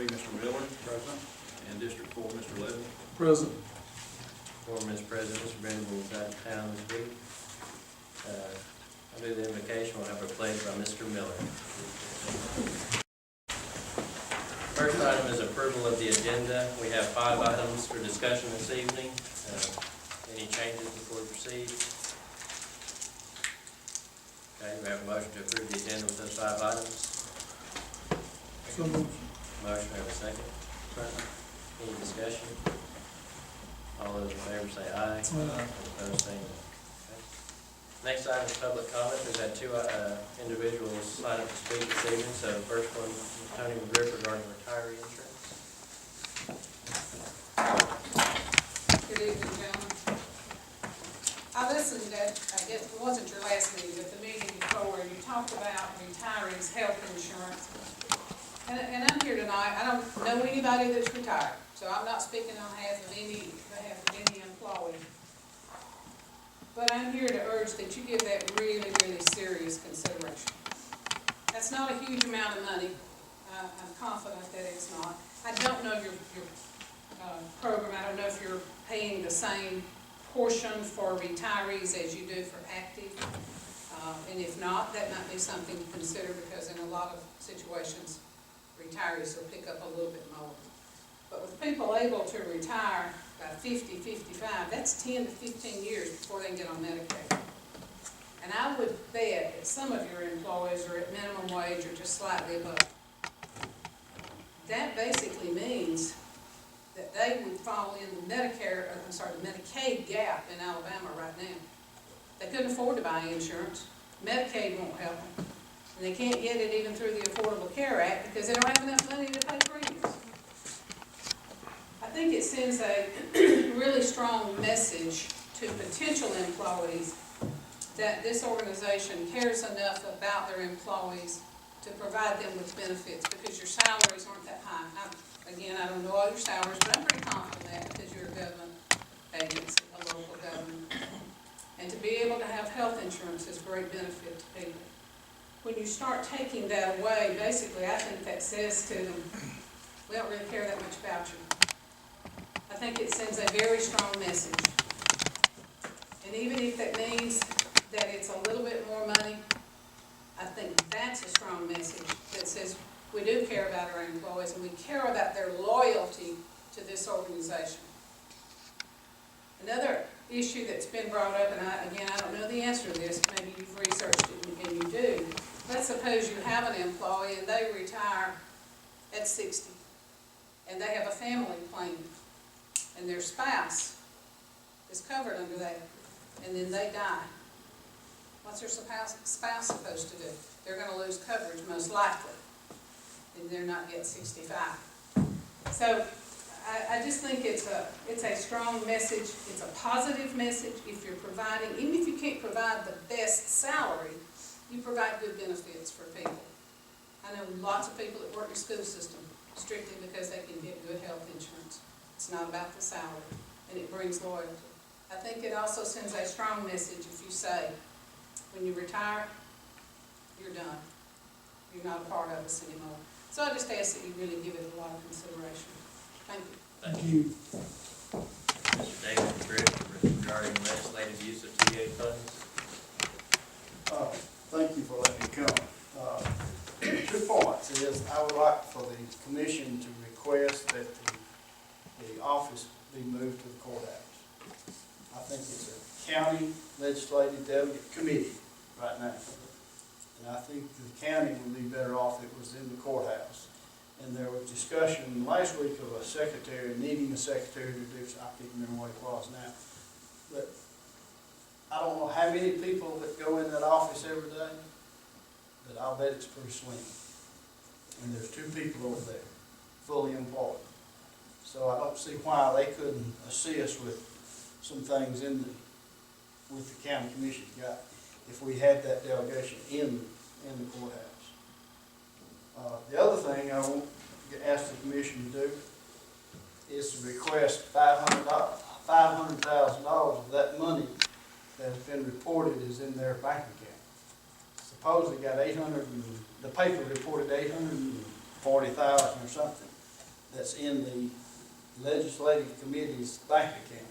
3, Mr. Miller, Present. and District 4, Mr. Levin. Present. Former Mr. President, Mr. Brandon is out of town this week. I'll do the invocation. We'll have a pledge by Mr. Miller. First item is approval of the agenda. We have 5 items for discussion this evening. Any changes before we proceed? Okay, we have a motion to approve the agenda with those 5 items. So moved. Motion, we have a second. Any discussion? All those in favor say aye. Opposed, say no. Okay. Next item is public comment. We've had 2 individuals sign up to speak this evening. So first one, Tony McGriff regarding retiree insurance. Good evening, gentlemen. I listened at, I guess it wasn't your last meeting, but the meeting before, where you talked about retirees' health insurance. And I'm here tonight, I don't know anybody that's retired, so I'm not speaking on behalf of any employee. But I'm here to urge that you give that really, really serious consideration. That's not a huge amount of money. I'm confident that it's not. I don't know your program. I don't know if you're paying the same portion for retirees as you do for active. And if not, that might be something to consider, because in a lot of situations, retirees will pick up a little bit more. But with people able to retire by 50, 55, that's 10 to 15 years before they can get on Medicaid. And I would bet that some of your employees are at minimum wage or just slightly above. That basically means that they would fall in the Medicaid gap in Alabama right now. They couldn't afford to buy insurance. Medicaid won't help them. And they can't get it even through the Affordable Care Act because they don't have enough money to pay premiums. I think it sends a really strong message to potential employees that this organization cares enough about their employees to provide them with benefits, because your salaries aren't that high. Again, I don't know all your salaries, but I'm pretty confident that because you're a government agency, a local government. And to be able to have health insurance is a great benefit to people. When you start taking that away, basically I think that says to them, we don't really care that much about you. I think it sends a very strong message. And even if that means that it's a little bit more money, I think that's a strong message that says we do care about our employees and we care about their loyalty to this organization. Another issue that's been brought up, and I don't know the answer to this, maybe you've researched it and you do. Let's suppose you have an employee and they retire at 60 and they have a family plan and their spouse is covered under that, and then they die. What's their spouse supposed to do? They're going to lose coverage most likely, and they're not yet 65. So I just think it's a strong message. It's a positive message. If you're providing, even if you can't provide the best salary, you provide good benefits for people. I know lots of people that work in the school system strictly because they can get good health insurance. It's not about the salary, and it brings loyalty. I think it also sends a strong message if you say, when you retire, you're done. You're not a part of us anymore. So I just ask that you really give it a lot of consideration. Thank you. Thank you. Mr. David McGriff regarding legislative use of TA funds. Thank you for letting me come. 2 points is I would like for the commission to request that the office be moved to the courthouse. I think it's a county legislative delegate committee right now. And I think the county would be better off if it was in the courthouse. And there was discussion last week of a secretary, needing a secretary to do, I can't remember what it was now. But I don't know how many people that go in that office every day, but I'll bet it's pretty slim. And there's 2 people over there, fully employed. So I don't see why they couldn't assist with some things with the county commission if we had that delegation in the courthouse. The other thing I want to ask the commission to do is to request $500,000 of that money that has been reported is in their bank account. Suppose they got the paper reported 840,000 or something. that's in the legislative committee's bank account.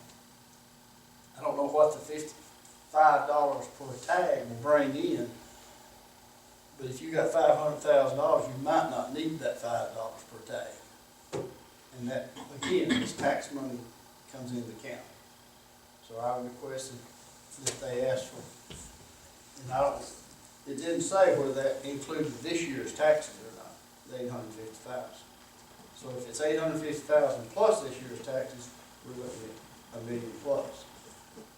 I don't know what the $55 per tag will bring in, but if you got $500,000, you might not need that $5 per tag. And that, again, this tax money comes into the county. So I requested that they ask for, and I don't, it didn't say whether that included this year's taxes or not, the $850,000. So if it's $850,000 plus this year's taxes, we're looking at $1 million plus.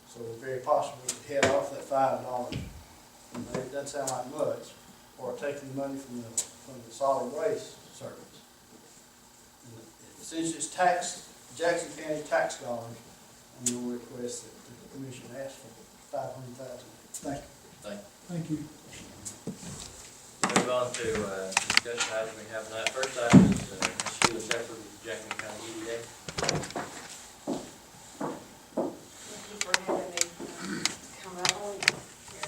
So it's very possible to head off that $5, and it doesn't sound like much, or taking the money from the solid waste service. And since it's taxed, Jackson County tax dollars, I'm going to request that the commission ask for $500,000. Thank you. Thank you. Move on to discussion items we have tonight. First item is Ms. Sheila Shepherd with Jackson County EDA. Thank you for having me come out on here.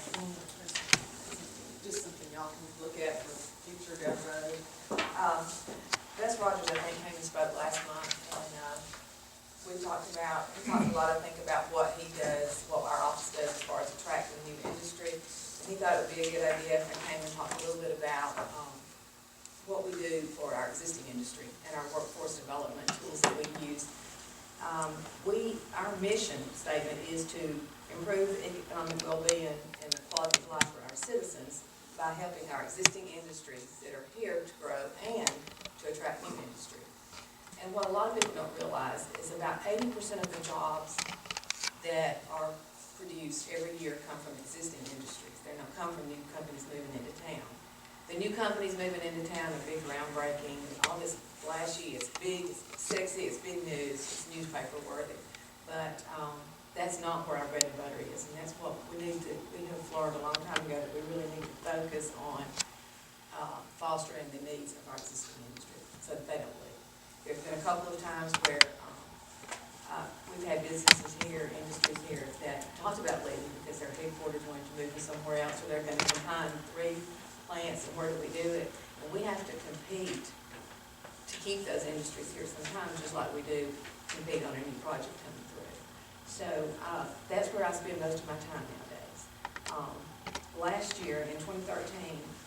Just something y'all can look at for future down the road. Bess Rogers, I think, came and spoke last month, and we talked a lot, I think, about what he does, what our office does as far as attracting new industry. And he thought it would be a good idea if I came and talked a little bit about what we do for our existing industry and our workforce development tools that we use. Our mission statement is to improve economic well-being and the quality of life for our citizens by helping our existing industries that are here to grow and to attract new industry. And what a lot of people don't realize is about 80% of the jobs that are produced every year come from existing industries. They don't come from new companies moving into town. The new companies moving into town are big, groundbreaking, all this flashy, it's big, it's sexy, it's big news, it's newspaper worthy. But that's not where our bread and butter is, and that's what we have learned a long time ago, that we really need to focus on fostering the needs of our existing industry so that they don't leave. There's been a couple of times where we've had businesses here, industries here, that talked about leaving because their headquarters wanted to move to somewhere else, or they're going to combine 3 plants, and where do we do it? And we have to compete to keep those industries here sometimes, just like we do compete on a new project coming through. So that's where I spend most of my time nowadays. Last year, in 2013,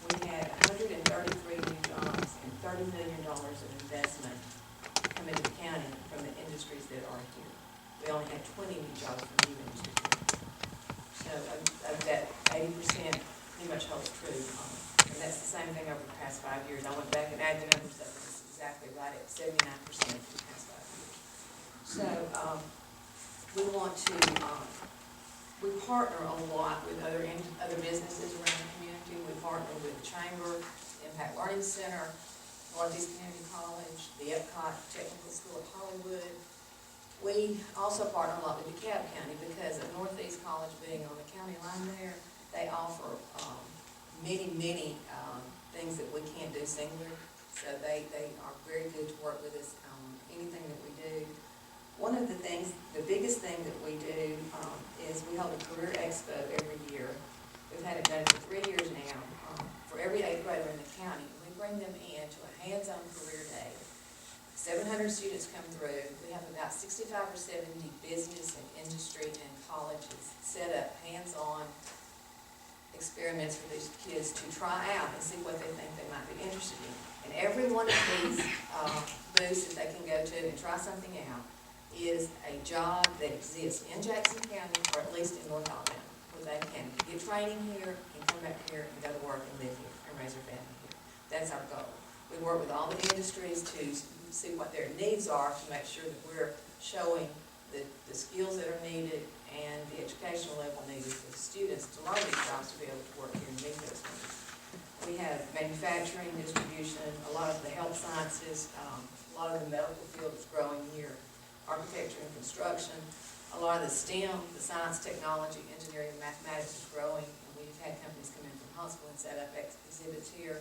we had 133 new jobs and $30 million of investment come into the county from the industries that are here. We only had 20 new jobs from new industries. So of that, 80% pretty much holds true. And that's the same thing over the past 5 years. I went back and added the numbers up, and it's exactly right at 79% for the past 5 years. So we want to, we partner a lot with other businesses around the community. We partner with the Chamber, Impact Learning Center, Northeast Community College, the Epcot Technical School of Hollywood. We also partner a lot with DeKalb County because of Northeast College being on the county line there. They offer many things that we can't do singly. So they are very good to work with us on anything that we do. One of the things, the biggest thing that we do is we hold a career expo every year. We've had it done for 3 years now, for every 8th grader in the county. We bring them in to a hands-on career day. 700 students come through. We have about 65 or 70 business and industry and colleges set up hands-on experiments for these kids to try out and see what they think they might be interested in. And every one of these booths that they can go to and try something out is a job that exists in Jackson County, or at least in North Alabama, where they can get training here and come back here and go to work and live here and raise their family here. That's our goal. We work with all the industries to see what their needs are, to make sure that we're showing the skills that are needed and the educational level needed for the students to learn these jobs, to be able to work here and meet those needs. We have manufacturing, distribution, a lot of the health sciences, a lot of the medical field is growing here, architecture and construction, a lot of the STEM, the science, technology, engineering, and mathematics is growing, and we've had companies come in from Huntsville and set up exhibits here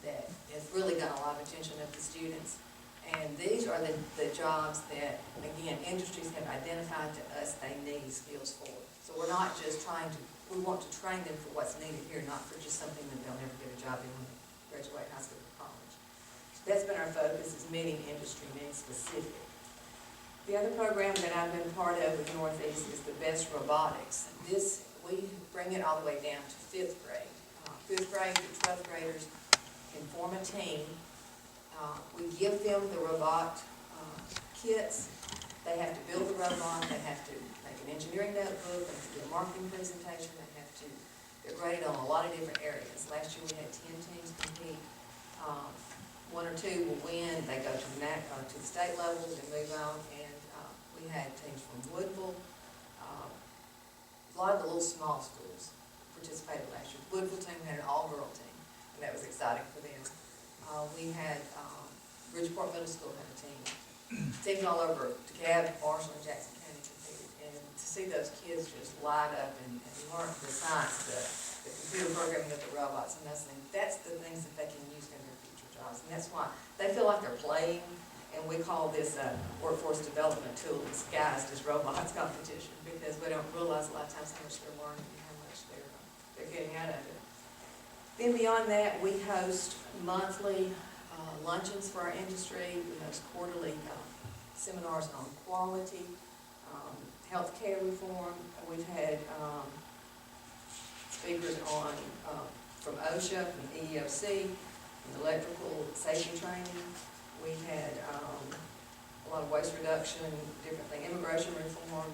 that has really got a lot of attention of the students. And these are the jobs that, again, industries have identified to us they need skills for. So we're not just trying to, we want to train them for what's needed here, not for just something that they'll never get a job in when they graduate high school or college. That's been our focus, is meeting industry needs specific. The other program that I've been part of with Northeast is the Best Robotics. This, we bring it all the way down to 5th grade. 5th grade to 12th graders can form a team. We give them the robot kits. They have to build the robot, they have to make an engineering notebook, they have to do a marketing presentation, they're graded on a lot of different areas. Last year we had 10 teams compete. 1 or 2 will win, they go to the state level, they move on, and we had teams from Woodville. A lot of the little small schools participated last year. The Woodville team had an all-girl team, and that was exciting for them. We had Bridgeport Middle School had a team. Teams all over DeKalb, Marshall, and Jackson County competed, and to see those kids just light up and learn the science, the computer programming of the robots and those things, that's the things that they can use in their future jobs, and that's why they feel like they're playing, and we call this a workforce development tool disguised as robots competition, because we don't realize a lot of times how much they're learning and how much they're getting out of it. Then beyond that, we host monthly luncheons for our industry. We host quarterly seminars on quality, healthcare reform. We've had speakers on from OSHA, from EEOC, from electrical safety training. We've had a lot of waste reduction, different things, immigration reform,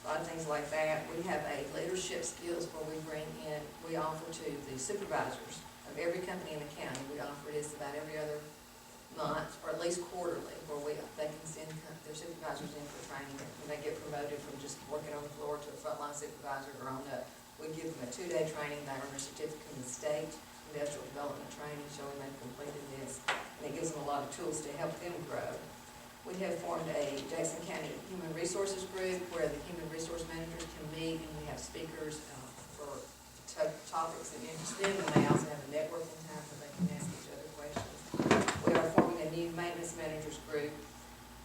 a lot of things like that. We have a leadership skills where we bring in, we offer to the supervisors of every company in the county. We offer this about every other month, or at least quarterly, where they can send their supervisors in for training. When they get promoted from just working on the floor to a frontline supervisor or on up, we give them a 2-day training. They earn a certificate in the state industrial development training showing they've completed this, and it gives them a lot of tools to help them grow. We have formed a Jackson County Human Resources group where the human resource managers can meet, and we have speakers for topics that interest them, and they also have a networking time where they can ask each other questions. We are forming a new maintenance managers group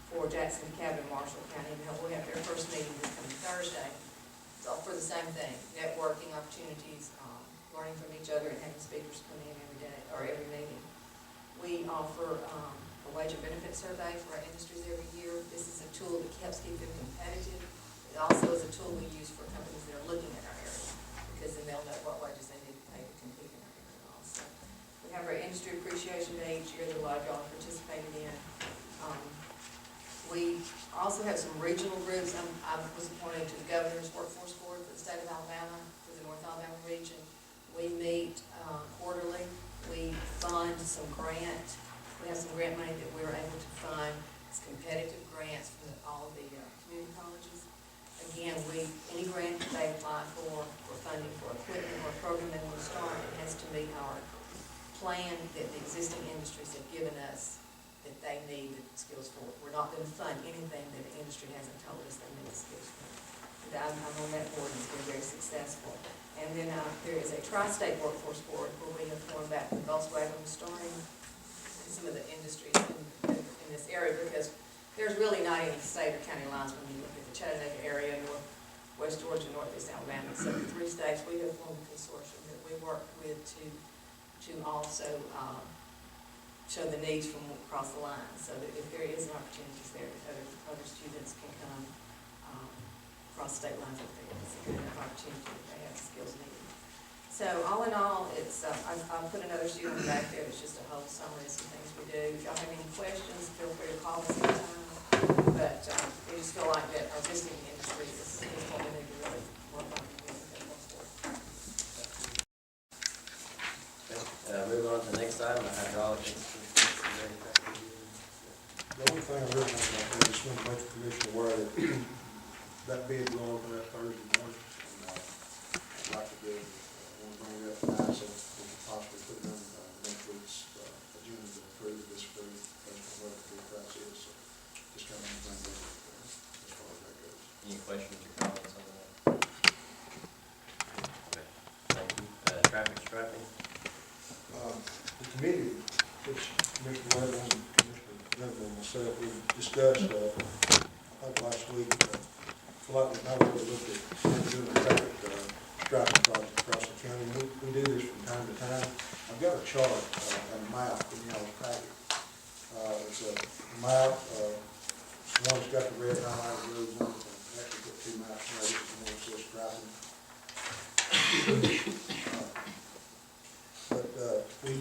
for Jackson, DeKalb, and Marshall County, and we'll have their first meeting this coming Thursday. So for the same thing, networking opportunities, learning from each other, and having speakers come in every day or every meeting. We offer a wage and benefit survey for our industries every year. This is a tool that helps keep them competitive. It also is a tool we use for companies that are looking at our area, because then they'll know what wages they need to pay to compete in our area also. We have our industry appreciation day each year that a lot of y'all have participated in. We also have some regional groups. I was appointed to the Governor's Workforce Board for the state of Alabama, for the North Alabama region. We meet quarterly. We fund some grant. We have some grant money that we were able to fund. It's competitive grants from all the community colleges. Again, any grant that they apply for funding for equipment or a program they want to start, it has to meet our plan that the existing industries have given us that they need the skills for. We're not going to fund anything that the industry hasn't told us they need the skills for. I'm on that board, and it's been very successful. And then there is a tri-state workforce board where we have formed back with Volkswagen starting some of the industries in this area, because there's really not any state or county lines when you look at the Chattanooga area, West Georgia, Northeast Alabama. So the 3 states, we have formed a consortium that we work with to also show the needs from across the line, so that if there is an opportunity there, that other students can come across state lines if it's a good enough opportunity if they have the skills needed. So all in all, it's I'll put another sheet on the back there. It's just a whole summary of some things we do. If y'all have any questions, feel free to call us anytime. But we just feel like that our existing industry is what we need to really work on. Move on to the next item, the hydraulic industry. The only thing I really want to know is just want to make the commission aware that that bid will open that Thursday morning. And I'd like to do, want to bring it up tonight so we can possibly put it on next week's agenda to approve this group based on what the bid price is. So just kind of bring it up as far as that goes. Any questions or comments on that? Okay, thank you. Traffic striping. The committee, which Commissioner Levin and Commissioner Denver and myself, we discussed, I think last week, like we might really look at doing a traffic striping project across the county. We do this from time to time. I've got a chart and a map in y'all's packet map, one's got the red highlighted roads on it, and actually put two maps on it, and one says striping. But,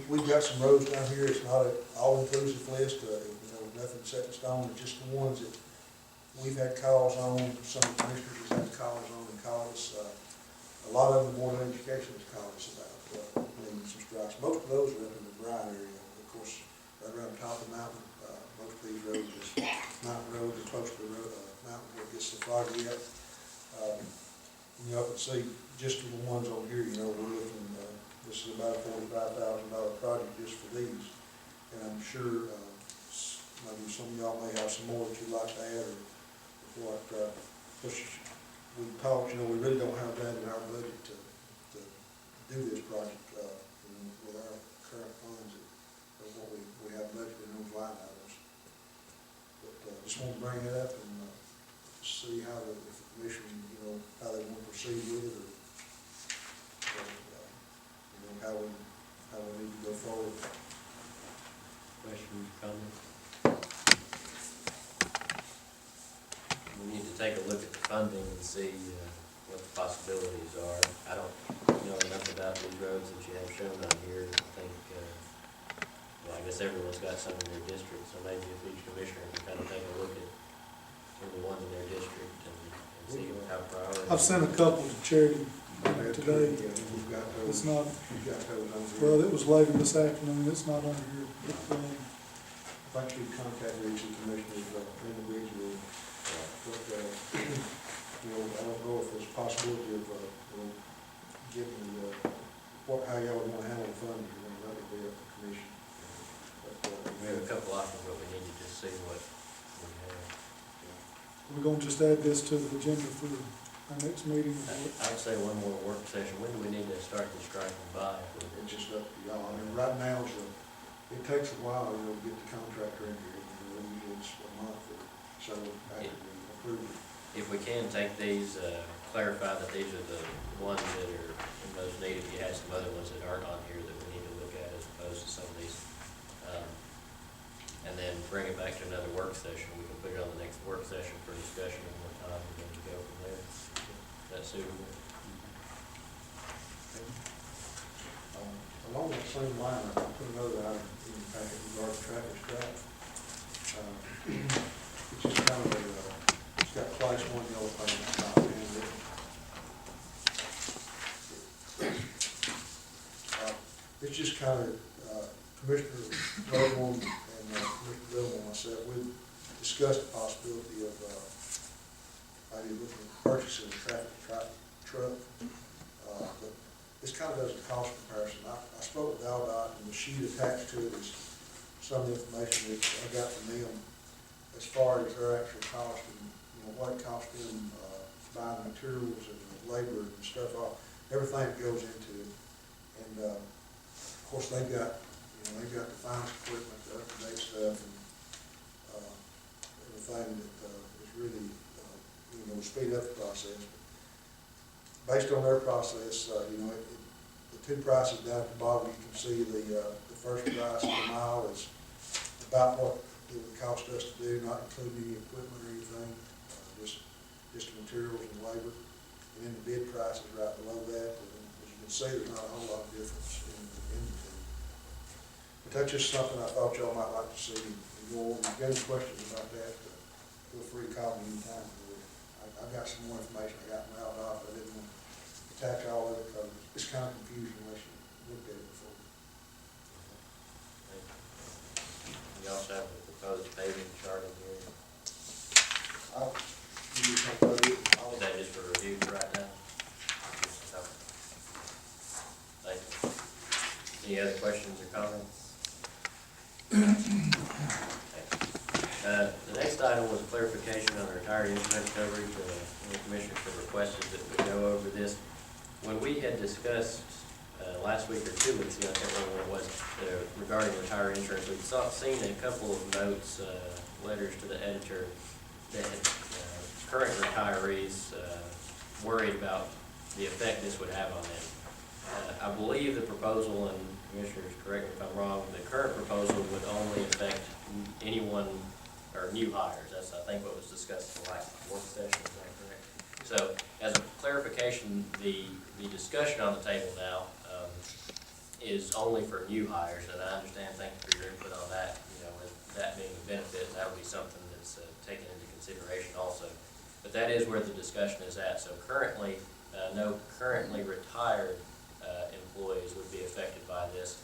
we've got some roads down here, it's not an all-inclusive list, nothing set in stone, it's just the ones that we've had calls on, some of the commissioners have had calls on and called us, a lot of the Board of Education has called us about, needing some stripes. Most of those are up in the Bryan area, of course, right around the top of the mountain, most of these roads, is mountain roads, are close to the road, mountain where it gets so foggy up. You can see just the ones on here, we're looking, this is about a $45,000 project just for these. And I'm sure, maybe some of y'all may have some more that you'd like to add, or what, we talked, we really don't have that in our budget to do this project, with our current funds of what we have budgeted in those line items. But, just want to bring it up and, see how if the commission, how they want to proceed with it, or how we need to go forward. Questions, comments? We need to take a look at the funding and see what the possibilities are. I don't know enough about these roads that you have shown on here. I think, I guess everyone's got some in their district, so maybe if each commissioner can kind of take a look at some of the ones in their district and see how priority. I've sent a couple to Charity today. Yeah, we've got those. It's not, We've got those on there. well, it was later this afternoon, it's not under here. I think you contact each of the commissioners individually. But, I don't know if there's a possibility of, getting how y'all want to handle the funding, that would be up to the commission. But, We have a couple options, but we need to just see what we have. We're gonna just add this to the agenda for our next meeting. I would say one more work session. When do we need to start the striping by? it's just up to y'all. Right now, it takes a while, to get the contractor in here, usually it's a month or so after we approve it. If we can take these, clarify that these are the ones that are in most need, if you have some other ones that aren't on here that we need to look at as opposed to some of these. And then bring it back to another work session. We can put it on the next work session for discussion one more time and then go from there. Is that suitable? Along that same line, I put another item in the packet regarding traffic stripe. It's just kind of it's got class 1 yellow paint on top and it's just kind of, Commissioner Loveland and Commissioner Little and myself, we discussed the possibility of, maybe looking at purchasing a traffic truck. But this kind of does a cost comparison. I spoke with Aldott, and the sheet attached to it is some of the information that I got from them as far as their actual cost and, what it costs them, buying materials and labor and stuff, everything that goes into it. And, of course, they've got the finest equipment, the up-to-date stuff, and, everything that, is really, speed up the process. Based on their process, the two prices down at the bottom, you can see the first price per mile is about what it would cost us to do, not including any equipment or anything, just the materials and labor. And then the bid price is right below that. And as you can see, there's not a whole lot of difference in the two. But that's just something I thought y'all might like to see. If you got any questions about that, feel free to call me anytime. I've got some more information I got mailed off. I didn't want to attach all of it because it's kind of confusing unless you looked at it before. We also have the proposed paving chart in here. I'll give you something about it. Is that just for review right now? Thank you. Any other questions or comments? The next item was clarification on retiree insurance coverage. The commissioners have requested that we go over this. When we had discussed last week or 2 weeks ago, I can't remember when it was, regarding retiree insurance, we'd seen a couple of notes, letters to the editor that had, current retirees worried about the effect this would have on them. I believe the proposal, and commissioners correct me if I'm wrong, the current proposal would only affect anyone or new hires. That's, I think, what was discussed in the last work session, is that correct? So, as a clarification, the discussion on the table now, is only for new hires, and I understand, thank you for your input on that, you know, with that being a benefit, that would be something that's taken into consideration also. But that is where the discussion is at. So currently, no currently retired employees would be affected by this.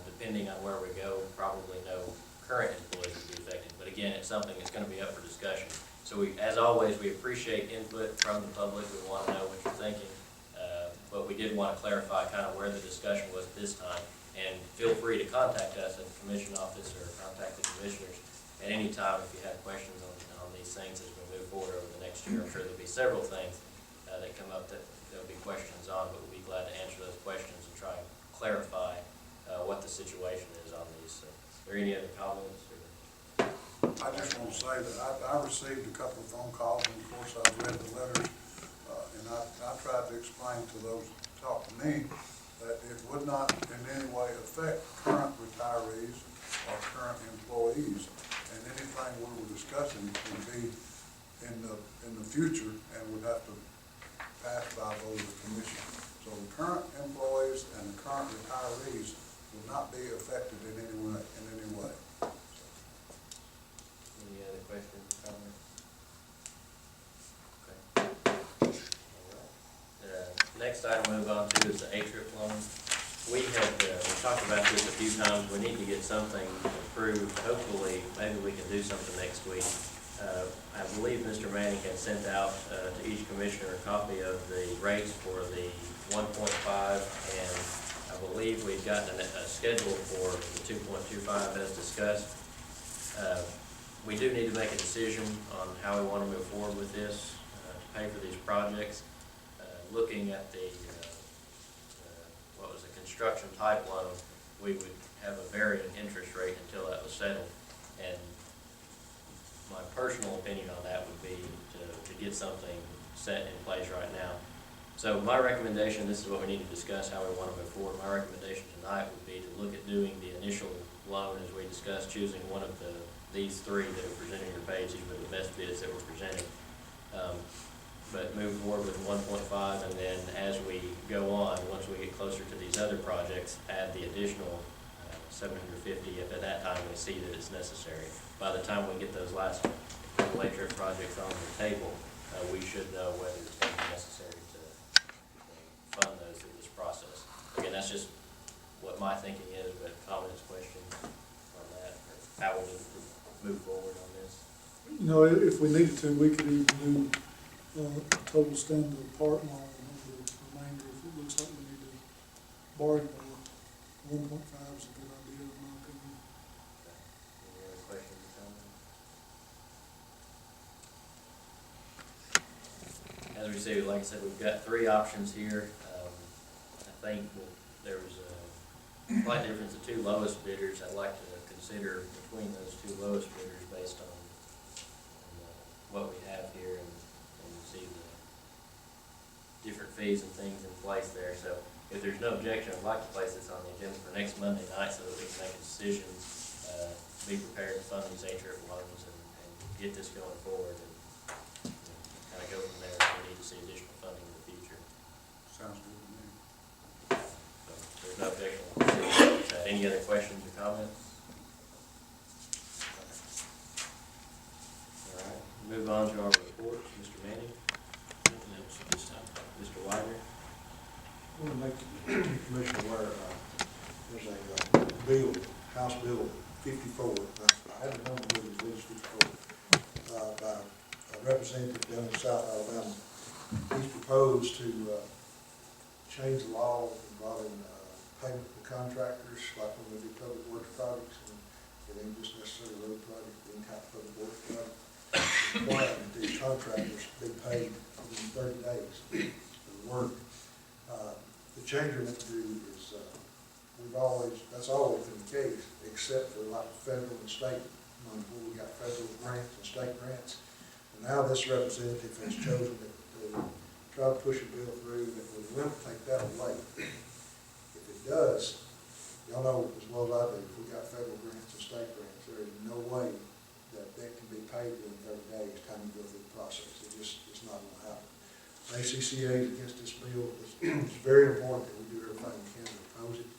Depending on where we go, probably no current employees would be affected. But again, it's something that's going to be up for discussion. So we, as always, we appreciate input from the public. We want to know what you're thinking. But we did want to clarify kind of where the discussion was at this time. And feel free to contact us at the commission office or contact the commissioners at any time if you have questions on these things as we move forward over the next year. I'm sure there'll be several things that come up that there'll be questions on, but we'll be glad to answer those questions and try and clarify what the situation is on these. So, are there any other comments? I just want to say that I received a couple of phone calls, and of course I've read the letters, and I tried to explain to those who talked to me that it would not in any way affect current retirees or current employees. And anything we were discussing would be in the future and would have to pass by vote of the commission. So the current employees and the current retirees will not be affected in any way. Any other questions or comments? Okay. All right. Next item we'll move on to is the A-Trip loan. We talked about this a few times. We need to get something approved. Hopefully, maybe we can do something next week. I believe Mr. Manning had sent out to each commissioner a copy of the rates for the 1.5, and I believe we've gotten a schedule for the 2.25 as discussed. We do need to make a decision on how we want to move forward with this to pay for these projects. Looking at the what was a construction type loan, we would have a varying interest rate until that was settled. And my personal opinion on that would be to get something set in place right now. So my recommendation, this is what we need to discuss, how we want to move forward. My recommendation tonight would be to look at doing the initial loan as we discussed, choosing one of these three that are presented on your page. These were the best bids that were presented. But move forward with 1.5, and then as we go on, once we get closer to these other projects, add the additional 750 if at that time we see that it's necessary. By the time we get those last couple A-Trip projects on the table, we should know whether it's going to be necessary to fund those through this process. Again, that's just what my thinking is, but comments, questions on that, or how we need to move forward on this. You know, if we needed to, we could even do total standard part loan on the remainder if it looks like we need to borrow more. 1.5 is a good idea, in my opinion. Any other questions or comments? As we say, like I said, we've got three options here. I think there was a slight difference. The two lowest bidders, I'd like to consider between those two lowest bidders based on what we have here and see the different fees and things in place there. So if there's no objection, I'd like to place this on the agenda for next Monday night so that we can make a decision, be prepared to fund these A-Trip loans and get this going forward and kind of go from there if we need to see additional funding in the future. Sounds good to me. So there's no objection. Any other questions or comments? All right, move on to our reports. Mr. Manning? Nothing else at this time. Mr. Widener? I want to make the commission aware, there's a bill, House Bill 54, I have a number of it, it's 54, by a representative down in South Alabama. He's proposed to change the law involving payment to contractors, like when we do public works projects, and it ain't just necessarily a road project, any type of public works project. Requiring that these contractors be paid within 30 days of the work. The change we're going to do is, that's always been the case, except for like federal and state money, where we got federal grants and state grants. And now this representative has chosen to try to push a bill through that would eliminate that away. If it does, y'all know as well as I do, if we got federal grants and state grants, there is no way that paid within 30 days, time to go through the process. It's not gonna happen. ACCA is against this bill. It's very important that we do everything we can to oppose it.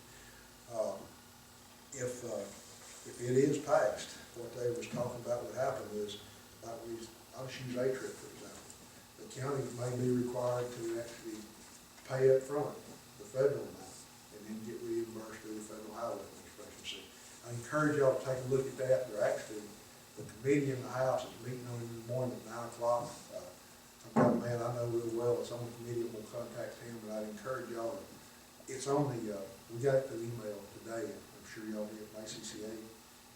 If it is passed, what they was talking about would happen is, I'll just use A-Trip for example. The county may be required to actually pay up front the federal amount and then get reimbursed through the Federal Highway Administration. So I encourage y'all to take a look at that. They're actually, the committee in the House is meeting on it in the morning at 9 o'clock. I've got a man I know real well, it's on the committee, I'm gonna contact him, but I'd encourage y'all, it's on the, we got it through email today, and I'm sure y'all did from ACCA,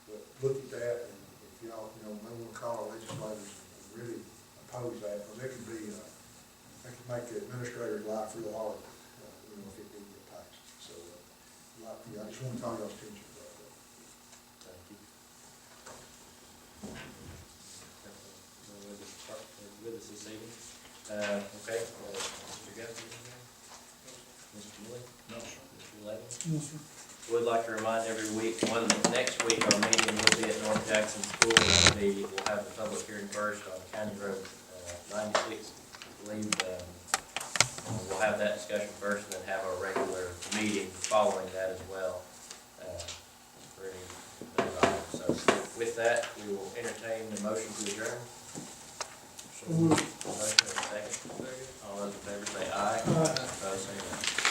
but look at that, and if y'all, may wanna call our legislators and really oppose that, because it could be, that could make the administrator's life real hard, if it didn't get passed. So, I just wanna call y'all's attention to that. Thank you. With us this evening. Okay, Mr. Guthrie? Mr. Miller? No, sir. Mr. Levin? No, sir. Would like to remind every week, next week, our meeting will be at North Jackson School, and we'll have the public hearing first on County Road 96. I believe, we'll have that discussion first, and then have our regular meeting following that as well. For any of those items. So with that, we will entertain the motion to adjourn. So moved. Motion and a second. All those in favor say aye. Aye. Opposed, say no.